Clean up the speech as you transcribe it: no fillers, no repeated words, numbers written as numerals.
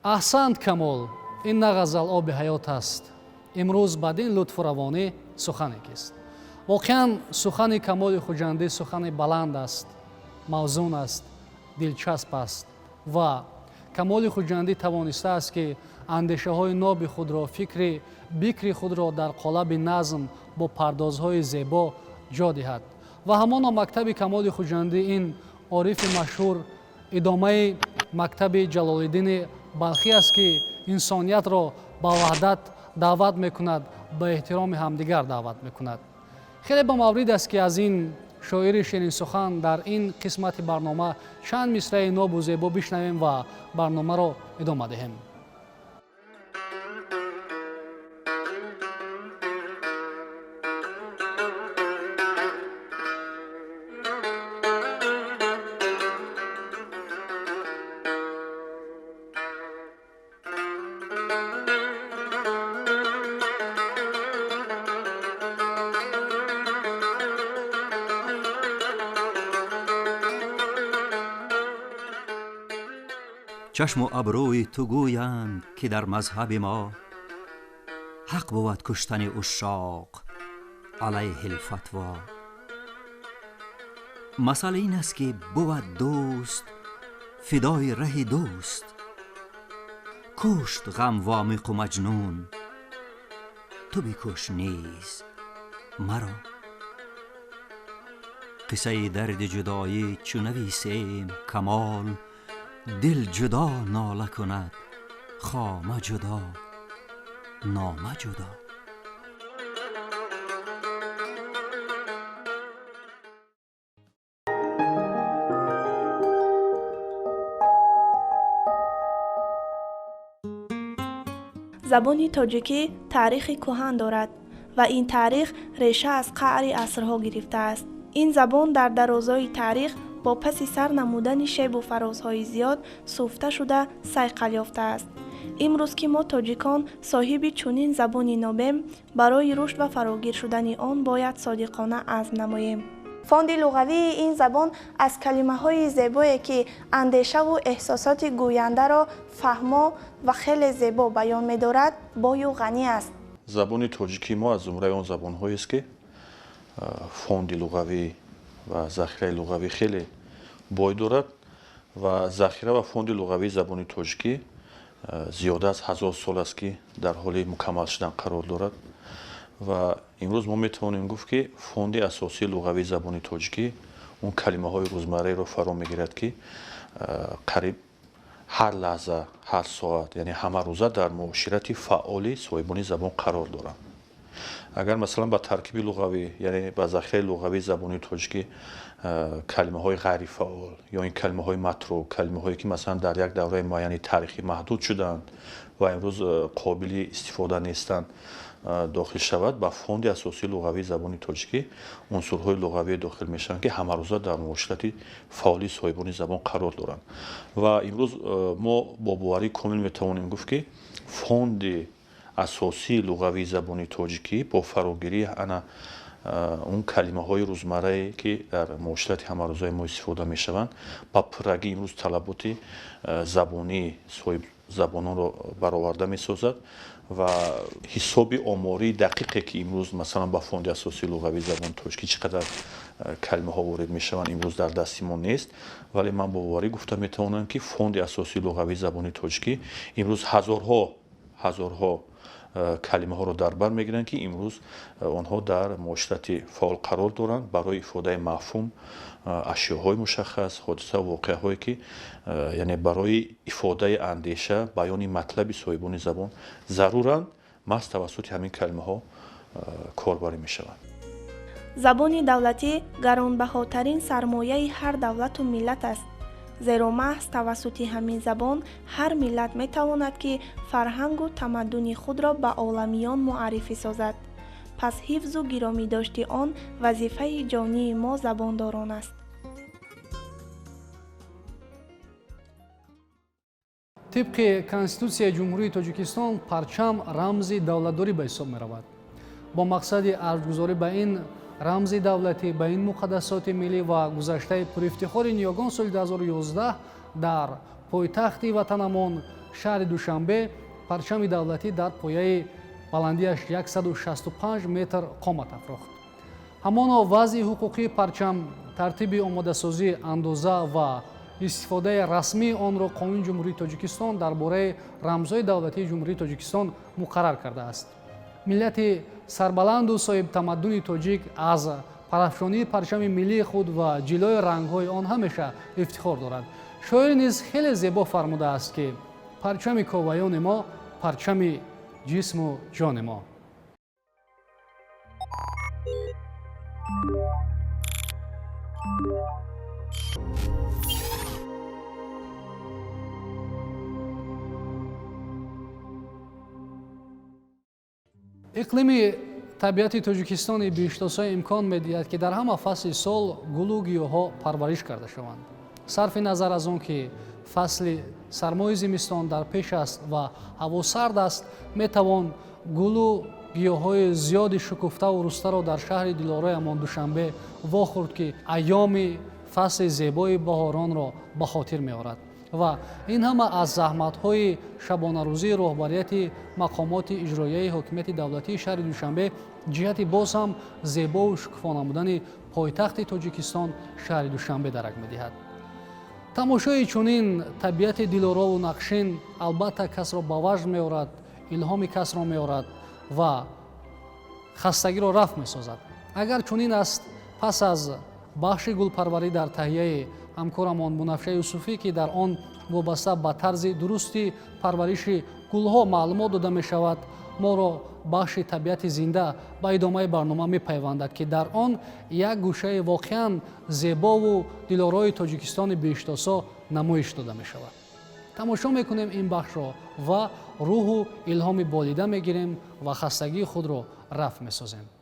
احسنت کمال، این نه غزل آب حیات است. امروز بدین لطف و روانی سخنی کیست؟ واقعا سخن کمال خوجندی سخن بلند است، موزون است، دلچسب است و کمال خوجندی توانسته است که اندیشه های ناب خود را، فکر بکر خود را در قالب نظم با پردازهای زیبا جا دهد. و همان مکتب کمال خوجندی این عارف مشهور ادامه مکتب جلالالدین بلخی است که انسانیت را به وحدت دعوت میکند، به احترام همدیگر دعوت میکند. خیلی با مورد است که از این شاعر شیرین سخن در این قسمت برنامه چند مصرع ناب و زیبا بشنویم و برنامه را ادامه دهیم. چشم و ابروی تو گویند که در مذهب ما حق بود کشتن عشاق علیه الفتوا. مسئله این است که بود دوست فدای ره دوست، کشت غم وامق و مجنون، تو بکش نیز مرا. قصه درد جدایی چو نویسیم کمال، دل جدا ناله کند خامه جدا نامه جدا. زبان تاجیکی تاریخ کهن دارد و این تاریخ ریشه از قعر عصرها گرفته است. این زبان در درازای تاریخ با پس سر نمودن شیب و فرازهای زیاد سوفته شده صیقل یافته است. امروز که ما تاجیکان صاحب چنین زبانی نابیم، برای رشد و فراگیر شدن آن باید صادقانه عزم نماییم. فاند لغوی این زبان از کلمه های زیبایی که اندیشه و احساسات گوینده را فهما و خیلی زیبا بیان می دارد بای و غنی است. زبان تاجیکی ما از زمره آن زبان هایی است که فاند لغوی و ذخیره لغوی خیلی بای دارد و ذخیره و فاند لغوی زبان تاجیکی زیاده از 1000 سال است که در حال مکمل شدن قرار دارد و امروز ما میتوانیم گفت که فاند اساسی لغوی زبان تاجیکی اون کلمه های روزمره رو فرا میگیرد که قریب هر لحظه، هر ساعت، یعنی همه روزه در معاشرت فعال صاحبان زبان قرار دارند. اگر مثلا با ترکیب لغوی، یعنی با ذخیره لغوی زبان تاجیکی کلمه های غیر فعال یا این کلمه های متروک، کلمه هایی که مثلا در یک دوره معینی تاریخی محدود شدند و امروز قابل استفاده نیستند داخل شود، با فاند اساسی لغوی زبان تاجیکی عنصرهای لغوی داخل میشن که همه روزه در معاشرت فعالی صاحبان زبان قرار دارند و امروز ما با باوری کامل میتوانیم گفت که فاند اساسی لغوی زبان تاجیکی با فراگیری انا اون کلمه های روزمره که در معاشرت همه روزه ما استفاده میشوند با پرگی امروز طلبات زبانی صاحب زبانان رو برآورده میسازد و حساب آماری دقیقی که امروز مثلا با فاند اساسی لغوی زبان تاجیکی چقدر کلمه ها وارد میشوند امروز در دست ما نیست، ولی من با باوری گفته میتوانم که فاند اساسی لغوی زبان تاجیکی امروز هزارها کلمه ها رو در بر میگیرند که امروز آنها در معاشرت فعال قرار دارند برای افاده مفهوم اشیاءهای مشخص، حادثه و واقعه هایی که یعنی برای افاده اندیشه بیان مطلب صاحبان زبان ضرورند محض توسط همین کلمه ها کاربری می شوند. زبان دولتی گرانبهاترین سرمایه هر دولت و ملت است، زیرا محض توسط همین زبان هر ملت می تواند که فرهنگ و تمدن خود را به عالمیان معرفی سازد. پس حفظ و گرامی داشتی آن وظیفه جانی ما زبانداران است. طبق کنستیتوسیای جمهوری تاجیکستان پرچم رمز دولتداری به حساب می رود. با مقصد ارزگذاری به این رمز دولتی، به این مقدسات ملی و گذشته پر افتخار نیاگان سال 2011 در پایتخت وطنمان шаҳри Душанбе парчами давлатӣ дар пояи баландиаш 165 метр қомат афрохт. ҳамоно вазъи ҳуқуқии парчам, тартиби омодасозӣ, андоза ва истифодаи расмии онро Қонуни Ҷумҳурии Тоҷикистон дар бораи рамзҳои давлатии Ҷумҳурии Тоҷикистон муқаррар кардааст. Миллати сарбаланду соҳибтамаддуни тоҷик аз парафшонии парчами миллии худ ва ҷилои рангҳои он ҳамеша ифтихор дорад. шоир низ хеле зебо фармудааст ки парчами коваёни мо парчами ҷисму ҷони мо. иқлими табиати Тоҷикистони биштосо имкон медиҳад ки дар ҳама фасли сол гулу гиёҳҳо парвариш карда шаванд. сарфи назар аз он ки фасли сармои зимистон дар пеш аст ва ҳаво сард аст, метавон гулу гиёҳҳои зиёди шукуфтаву рустаро дар шаҳри дилораямон Душанбе вохӯрд ки айёми фасли зебои баҳоронро ба хотир меорад. ва ин ҳама аз заҳматҳои шабонарӯзии роҳбарияти мақомоти иҷроияи ҳокимияти давлатии шаҳри Душанбе ҷиҳати боз ҳам зебову шукуфона будани пойтахти Тоҷикистон шаҳри Душанбе дарак медиҳад. тамошои чунин табиати дилорову нақшин албатта касро ба ваҷд меорад, илҳоми касро меорад ва хастагиро рафт месозад. агар чунин аст, пас аз бахши гулпарварӣ дар таҳияи ҳамкорамон Бунафша Юсуфӣ ки дар он вобаста ба тарзи дурусти парвариши гулҳо маълумот дода мешавад, моро бахши табиати зинда ба идомаи барнома мепайвандад ки дар он як гӯшаи воқеан зебову дилорои Тоҷикистони биштосо намоиш дода мешавад. тамошо мекунем ин бахшро ва рӯҳу илҳоми болида мегирем ва хастагии худро рафт месозем.